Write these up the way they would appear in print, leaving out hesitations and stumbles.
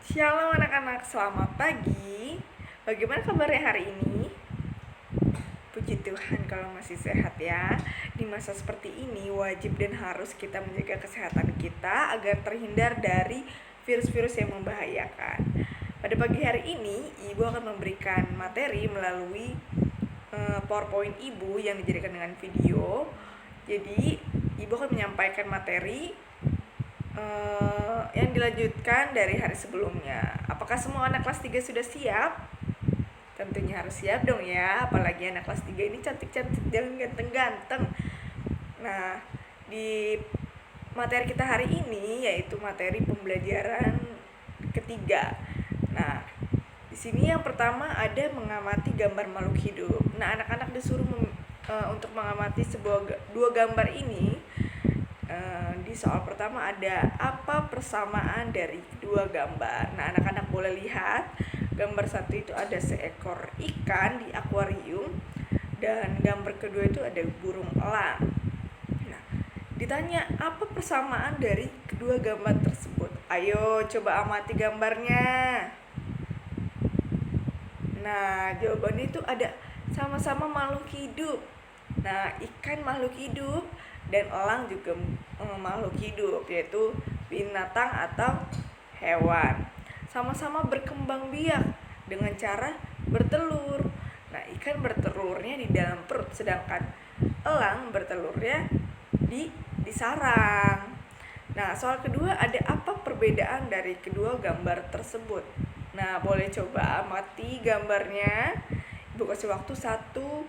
Shalom anak-anak, selamat pagi. Bagaimana kabarnya hari ini? Puji Tuhan kalau masih sehat ya. Di masa seperti ini wajib dan harus kita menjaga kesehatan kita agar terhindar dari virus-virus yang membahayakan. Pada pagi hari ini, Ibu akan memberikan materi melalui PowerPoint Ibu yang dijadikan dengan video. Jadi, Ibu akan menyampaikan materi yang dilanjutkan dari hari sebelumnya. Apakah semua anak kelas 3 sudah siap? Tentunya harus siap dong ya, apalagi anak kelas 3 ini cantik-cantik dan ganteng-ganteng. Nah, di materi kita hari ini yaitu materi pembelajaran ketiga. Nah, di sini yang pertama ada mengamati gambar makhluk hidup. Nah, anak-anak disuruh untuk mengamati dua gambar ini. Di soal pertama ada apa persamaan dari kedua gambar. Nah, anak-anak boleh lihat gambar satu itu ada seekor ikan di akuarium dan gambar kedua itu ada burung elang. Nah, ditanya apa persamaan dari kedua gambar tersebut. Ayo coba amati gambarnya. Nah, jawabannya itu ada sama-sama makhluk hidup. Nah, ikan makhluk hidup dan elang juga makhluk hidup, yaitu binatang atau hewan. Sama-sama berkembang biak dengan cara bertelur. Nah, ikan bertelurnya di dalam perut, sedangkan elang bertelurnya di sarang. Nah, soal kedua ada apa perbedaan dari kedua gambar tersebut? Nah, boleh coba amati gambarnya. Ibu kasih waktu 1,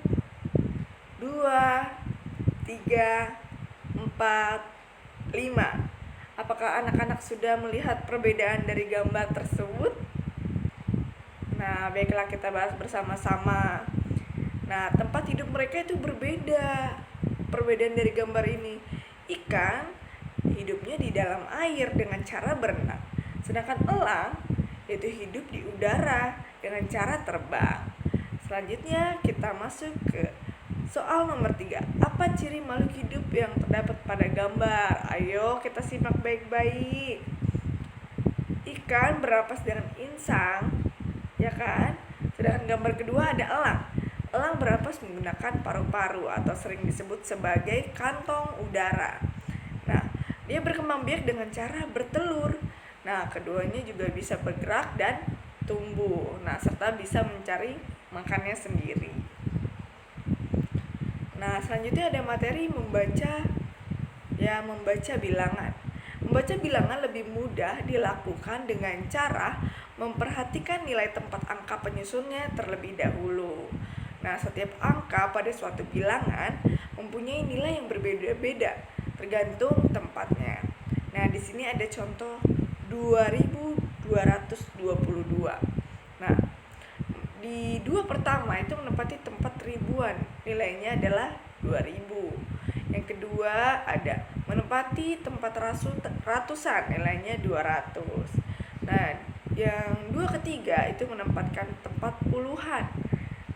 2, 3, 4, 5. Apakah anak-anak sudah melihat perbedaan dari gambar tersebut? Nah, baiklah kita bahas bersama-sama. Nah, tempat hidup mereka itu berbeda. Perbedaan dari gambar ini, ikan hidupnya di dalam air dengan cara berenang, sedangkan elang itu hidup di udara dengan cara terbang. Selanjutnya kita masuk ke soal nomor 3. Apa ciri makhluk hidup yang terdapat pada gambar? Ayo kita simak baik-baik. Ikan berapas dengan insang, ya kan? Sedangkan gambar kedua ada elang. Elang berapas menggunakan paru-paru atau sering disebut sebagai kantong udara. Nah, dia berkembang biak dengan cara bertelur. Nah, keduanya juga bisa bergerak dan tumbuh. Nah, serta bisa mencari makannya sendiri. Nah, selanjutnya ada materi membaca bilangan. Membaca bilangan lebih mudah dilakukan dengan cara memperhatikan nilai tempat angka penyusunnya terlebih dahulu. Nah, setiap angka pada suatu bilangan mempunyai nilai yang berbeda-beda tergantung tempatnya. Nah, di sini ada contoh 2222. Nah, di dua pertama itu menempati tempat ribuan, nilainya adalah 2000. Yang kedua ada menempati tempat ratusan, nilainya 200. Nah, yang dua ketiga itu menempatkan tempat puluhan.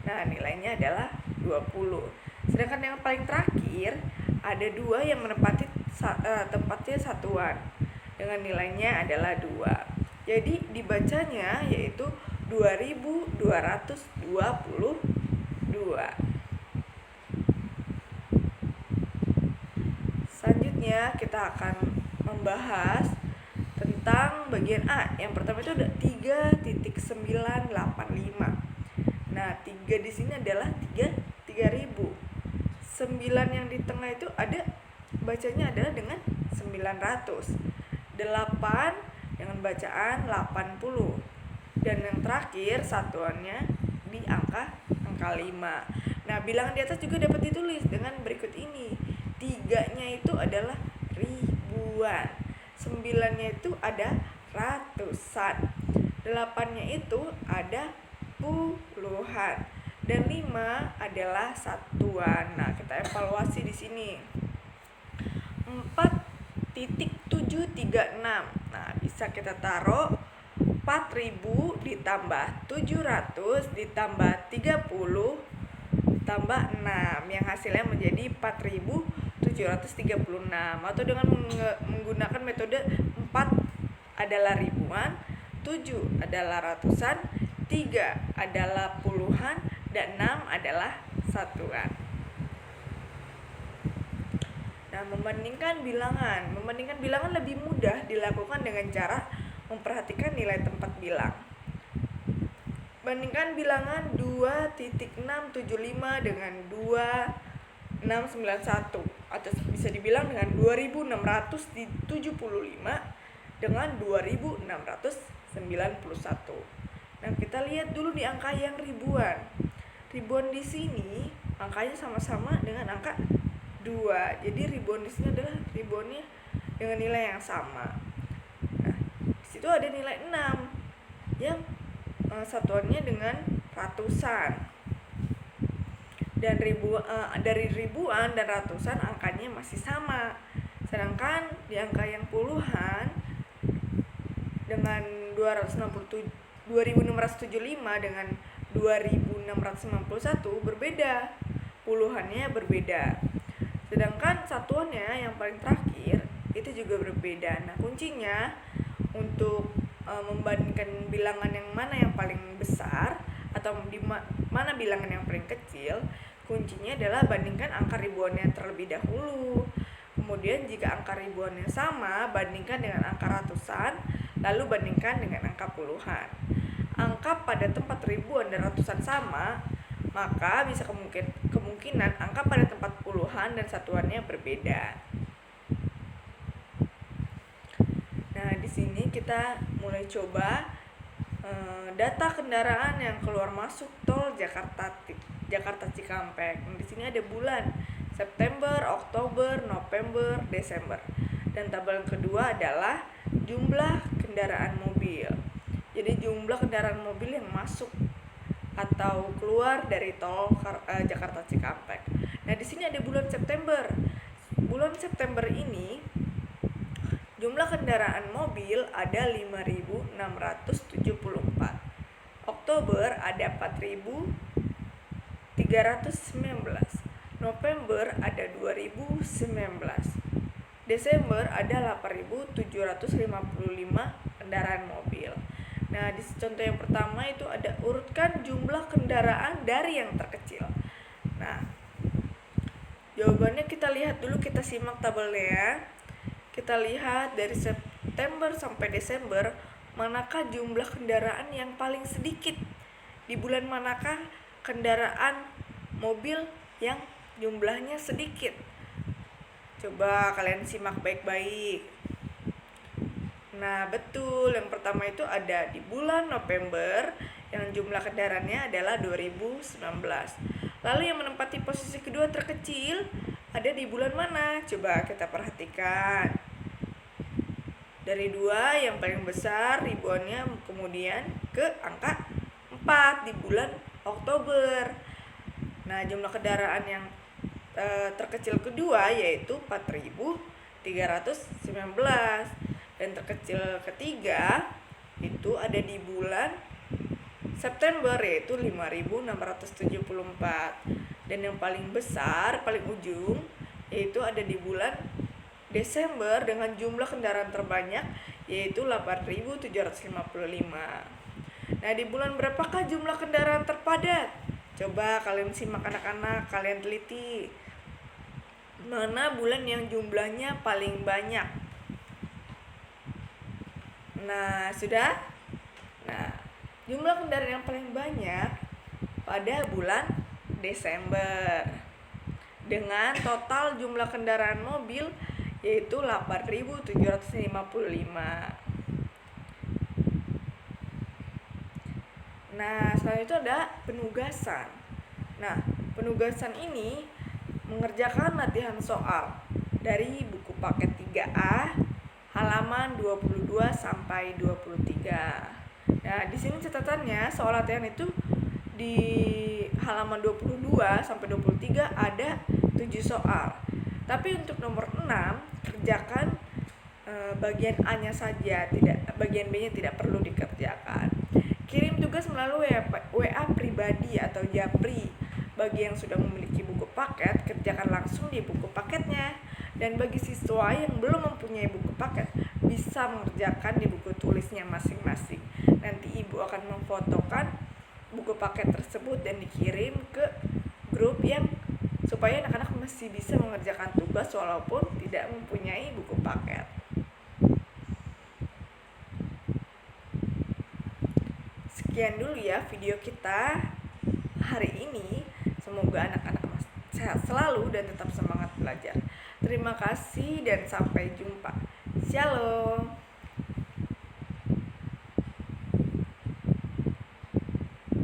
Nah, nilainya adalah 20. Sedangkan yang paling terakhir ada dua yang menempati tempatnya satuan dengan nilainya adalah 2. Jadi dibacanya yaitu 2222. Selanjutnya kita akan membahas tentang bagian A. Yang pertama itu ada 3.985. Nah, 3 di sini adalah 3000. 9 yang di tengah itu ada bacanya adalah dengan 900. 8 dengan bacaan 80. Dan yang terakhir satuannya di angka 5. Nah, bilangan di atas juga dapat ditulis dengan berikut ini. 3-nya itu adalah ribuan, 9-nya itu ada ratusan, 8-nya itu ada puluhan, dan 5 adalah satuan. Nah, kita evaluasi di sini. 4.736. Nah, bisa kita taruh 4000 ditambah 700 ditambah 30 ditambah 6 yang hasilnya menjadi 4736. Atau dengan menggunakan metode 4 adalah ribuan, 7 adalah ratusan, 3 adalah puluhan, dan 6 adalah satuan. Nah, membandingkan bilangan lebih mudah dilakukan dengan cara memperhatikan nilai tempat bilang. Bandingkan bilangan 2.675 dengan 2691, atau bisa dibilang dengan 2675 dengan 2691. Nah, kita lihat dulu di angka yang ribuan. Ribuan di sini angkanya sama-sama dengan angka 2. Jadi ribuan di sini adalah ribuannya dengan nilai yang sama. Nah, di situ ada nilai 6 yang satuannya dengan ratusan. Dan dari ribuan dan ratusan angkanya masih sama. Sedangkan di angka yang puluhan dengan 2675 dengan 2691 berbeda. Puluhannya berbeda. Sedangkan satuannya yang paling terakhir itu juga berbeda. Nah, kuncinya untuk membandingkan bilangan yang mana yang paling besar atau di mana bilangan yang paling kecil, kuncinya adalah bandingkan angka ribuannya terlebih dahulu. Kemudian jika angka ribuannya sama, bandingkan dengan angka ratusan, lalu bandingkan dengan angka puluhan. Angka pada tempat ribuan dan ratusan sama, maka bisa kemungkinan angka pada tempat puluhan dan satuannya berbeda. Nah, di sini kita mulai coba data kendaraan yang keluar masuk tol Jakarta Cikampek. Nah, di sini ada bulan September, Oktober, November, Desember. Dan tabel kedua adalah jumlah kendaraan mobil. Jadi jumlah kendaraan mobil yang masuk atau keluar dari tol Jakarta Cikampek. Nah, di sini ada bulan September. Bulan September ini jumlah kendaraan mobil ada 5.674. Oktober ada 4.319. November ada 2.019. Desember ada 8.755 kendaraan mobil. Nah, di contoh yang pertama itu ada urutkan jumlah kendaraan dari yang terkecil. Nah, jawabannya kita lihat dulu, kita simak tabelnya ya. Kita lihat dari September sampai Desember, manakah jumlah kendaraan yang paling sedikit? Di bulan manakah kendaraan mobil yang jumlahnya sedikit? Coba kalian simak baik-baik. Nah, betul, yang pertama itu ada di bulan November yang jumlah kendaraannya adalah 2019. Lalu yang menempati posisi kedua terkecil ada di bulan mana? Coba kita perhatikan. Dari 2 yang paling besar ribuannya kemudian ke angka 4 di bulan Oktober. Nah, jumlah kendaraan yang terkecil kedua yaitu 4.319. Dan terkecil ketiga itu ada di bulan September yaitu 5.674. Dan yang paling besar, paling ujung yaitu ada di bulan Desember dengan jumlah kendaraan terbanyak yaitu 8.755. Nah, di bulan berapakah jumlah kendaraan terpadat? Coba kalian simak anak-anak, kalian teliti. Mana bulan yang jumlahnya paling banyak? Nah, sudah? Nah, jumlah kendaraan yang paling banyak pada bulan Desember dengan total jumlah kendaraan mobil yaitu 8.755. Nah, selanjutnya itu ada penugasan. Nah, penugasan ini mengerjakan latihan soal dari buku paket 3A halaman 22 sampai 23. Nah, di sini catatannya soal latihan itu di halaman 22 sampai 23 ada 7 soal. Tapi untuk nomor 6 kerjakan bagian A-nya saja, bagian B-nya tidak perlu dikerjakan. Kirim tugas melalui WA pribadi atau Japri. Bagi yang sudah memiliki buku paket, kerjakan langsung di buku paketnya. Dan bagi siswa yang belum mempunyai buku paket, bisa mengerjakan di buku tulisnya masing-masing. Nanti ibu akan memfotokan buku paket tersebut dan dikirim ke grup yang supaya anak-anak masih bisa mengerjakan tugas walaupun tidak mempunyai buku paket. Sekian dulu ya video kita hari ini. Semoga anak-anak sehat selalu dan tetap semangat belajar. Terima kasih dan sampai jumpa. Shalom.